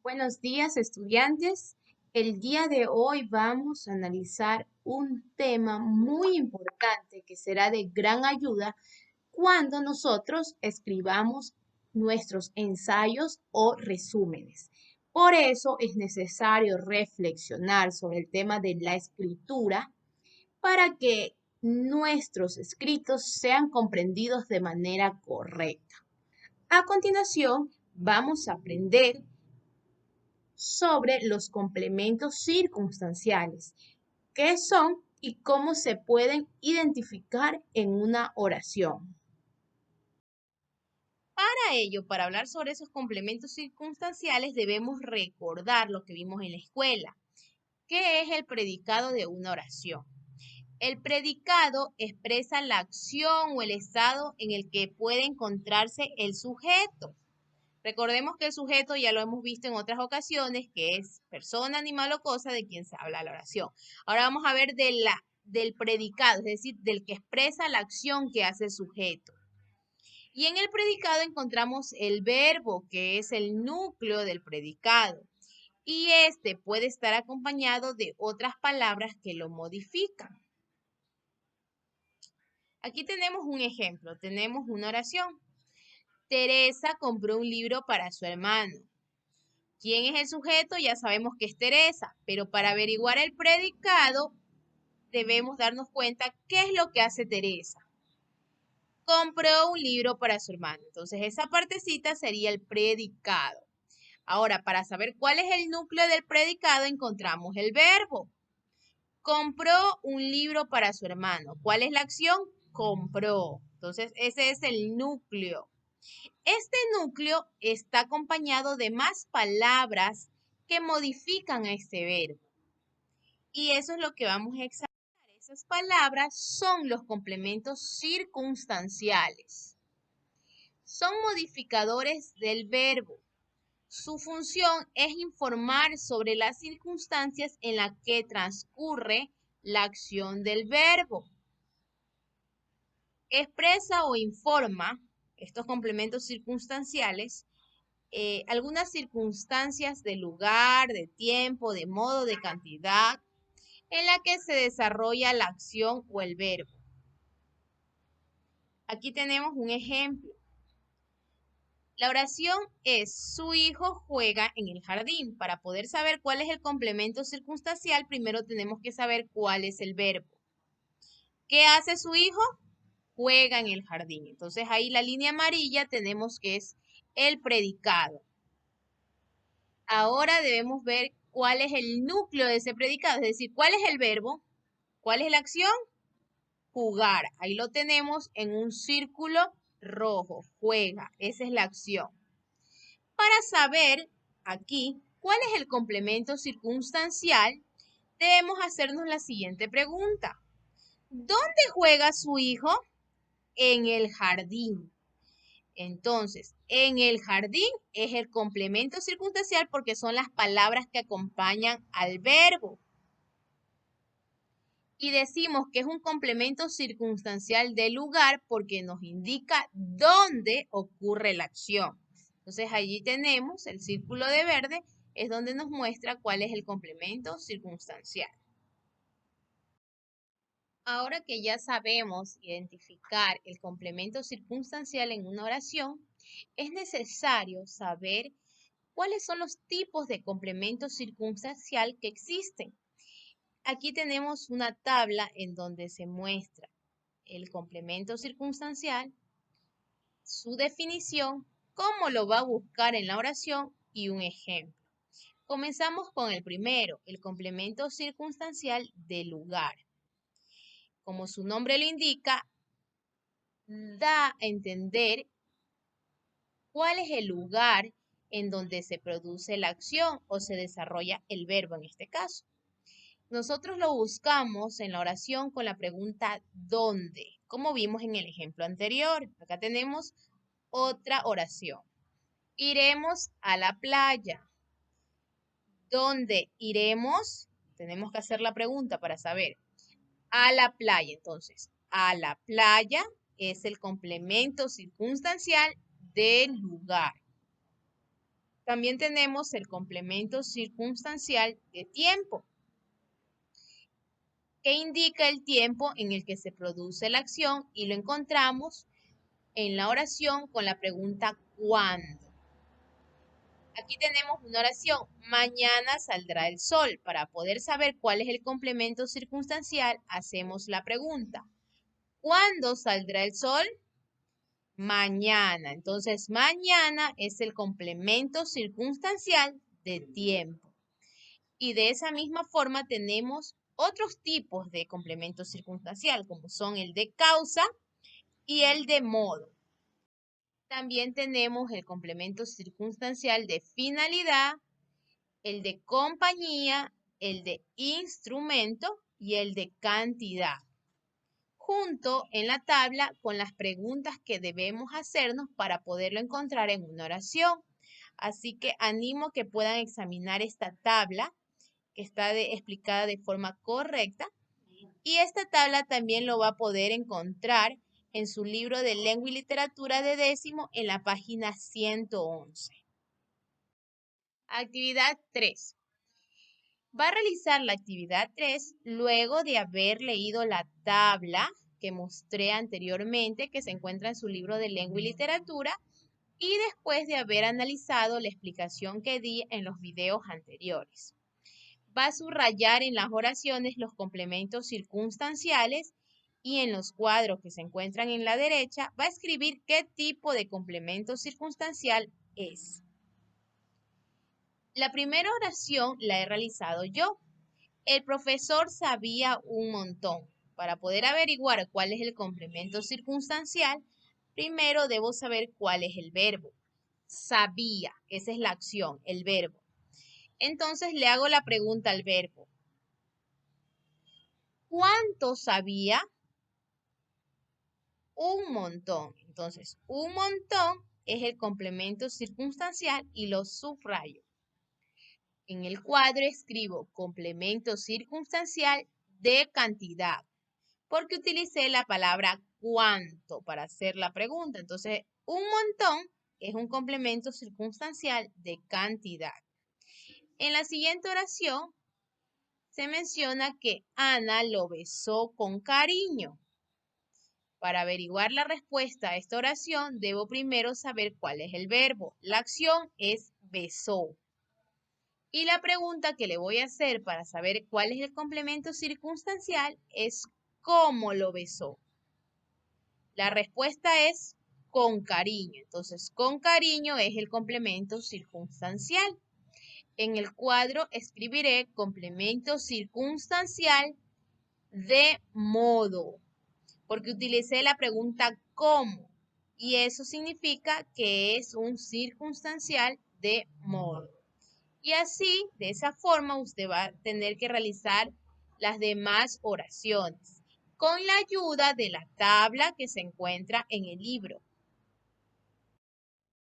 Buenos días, estudiantes. El día de hoy vamos a analizar un tema muy importante que será de gran ayuda cuando nosotros escribamos nuestros ensayos o resúmenes. Por eso es necesario reflexionar sobre el tema de la escritura para que nuestros escritos sean comprendidos de manera correcta. A continuación, vamos a aprender sobre los complementos circunstanciales, qué son y cómo se pueden identificar en una oración. Para ello, para hablar sobre esos complementos circunstanciales, debemos recordar lo que vimos en la escuela. ¿Qué es el predicado de una oración? El predicado expresa la acción o el estado en el que puede encontrarse el sujeto. Recordemos que el sujeto ya lo hemos visto en otras ocasiones, que es persona, animal o cosa de quien se habla la oración. Ahora vamos a ver del predicado, es decir, del que expresa la acción que hace el sujeto. Y en el predicado encontramos el verbo, que es el núcleo del predicado. Y este puede estar acompañado de otras palabras que lo modifican. Aquí tenemos un ejemplo, tenemos una oración. Teresa compró un libro para su hermano. ¿Quién es el sujeto? Ya sabemos que es Teresa, pero para averiguar el predicado debemos darnos cuenta qué es lo que hace Teresa. Compró un libro para su hermano. Entonces esa partecita sería el predicado. Ahora, para saber cuál es el núcleo del predicado, encontramos el verbo. Compró un libro para su hermano. ¿Cuál es la acción? Compró. Entonces ese es el núcleo. Este núcleo está acompañado de más palabras que modifican a este verbo. Y eso es lo que vamos a examinar. Esas palabras son los complementos circunstanciales. Son modificadores del verbo. Su función es informar sobre las circunstancias en las que transcurre la acción del verbo. Expresa o informa estos complementos circunstanciales algunas circunstancias de lugar, de tiempo, de modo, de cantidad en la que se desarrolla la acción o el verbo. Aquí tenemos un ejemplo. La oración es su hijo juega en el jardín. Para poder saber cuál es el complemento circunstancial, primero tenemos que saber cuál es el verbo. ¿Qué hace su hijo? Juega en el jardín. Entonces ahí la línea amarilla tenemos que es el predicado. Ahora debemos ver cuál es el núcleo de ese predicado, es decir, cuál es el verbo, cuál es la acción, jugar. Ahí lo tenemos en un círculo rojo, juega, esa es la acción. Para saber aquí cuál es el complemento circunstancial, debemos hacernos la siguiente pregunta. ¿Dónde juega su hijo? En el jardín. Entonces, en el jardín es el complemento circunstancial porque son las palabras que acompañan al verbo. Y decimos que es un complemento circunstancial del lugar porque nos indica dónde ocurre la acción. Entonces, allí tenemos el círculo de verde, es donde nos muestra cuál es el complemento circunstancial. Ahora que ya sabemos identificar el complemento circunstancial en una oración, es necesario saber cuáles son los tipos de complemento circunstancial que existen. Aquí tenemos una tabla en donde se muestra el complemento circunstancial, su definición, cómo lo va a buscar en la oración y un ejemplo. Comenzamos con el primero, el complemento circunstancial de lugar. Como su nombre lo indica, da a entender cuál es el lugar en donde se produce la acción o se desarrolla el verbo en este caso. Nosotros lo buscamos en la oración con la pregunta ¿dónde? Como vimos en el ejemplo anterior. Acá tenemos otra oración. Iremos a la playa. ¿Dónde iremos? Tenemos que hacer la pregunta para saber. A la playa. Entonces, a la playa es el complemento circunstancial del lugar. También tenemos el complemento circunstancial de tiempo, que indica el tiempo en el que se produce la acción y lo encontramos en la oración con la pregunta ¿cuándo? Aquí tenemos una oración, mañana saldrá el sol. Para poder saber cuál es el complemento circunstancial, hacemos la pregunta, ¿cuándo saldrá el sol? Mañana. Entonces, mañana es el complemento circunstancial de tiempo. Y de esa misma forma tenemos otros tipos de complemento circunstancial, como son el de causa y el de modo. También tenemos el complemento circunstancial de finalidad, el de compañía, el de instrumento y el de cantidad, junto en la tabla con las preguntas que debemos hacernos para poderlo encontrar en una oración. Así que animo que puedan examinar esta tabla que está explicada de forma correcta, y esta tabla también lo va a poder encontrar en su libro de lengua y literatura de décimo en la página 111. Actividad 3. Va a realizar la actividad 3 luego de haber leído la tabla que mostré anteriormente, que se encuentra en su libro de lengua y literatura, y después de haber analizado la explicación que di en los videos anteriores. Va a subrayar en las oraciones los complementos circunstanciales y en los cuadros que se encuentran en la derecha va a escribir qué tipo de complemento circunstancial es. La primera oración la he realizado yo. El profesor sabía un montón. Para poder averiguar cuál es el complemento circunstancial, primero debo saber cuál es el verbo. Sabía, esa es la acción, el verbo. Entonces le hago la pregunta al verbo. ¿Cuánto sabía? Un montón. Entonces, un montón es el complemento circunstancial y lo subrayo. En el cuadro escribo complemento circunstancial de cantidad, porque utilicé la palabra cuánto para hacer la pregunta. Entonces, un montón es un complemento circunstancial de cantidad. En la siguiente oración se menciona que Ana lo besó con cariño. Para averiguar la respuesta a esta oración, debo primero saber cuál es el verbo. La acción es besó. Y la pregunta que le voy a hacer para saber cuál es el complemento circunstancial es ¿cómo lo besó? La respuesta es con cariño. Entonces, con cariño es el complemento circunstancial. En el cuadro escribiré complemento circunstancial de modo, porque utilicé la pregunta ¿cómo? Y eso significa que es un circunstancial de modo. Y así, de esa forma, usted va a tener que realizar las demás oraciones con la ayuda de la tabla que se encuentra en el libro.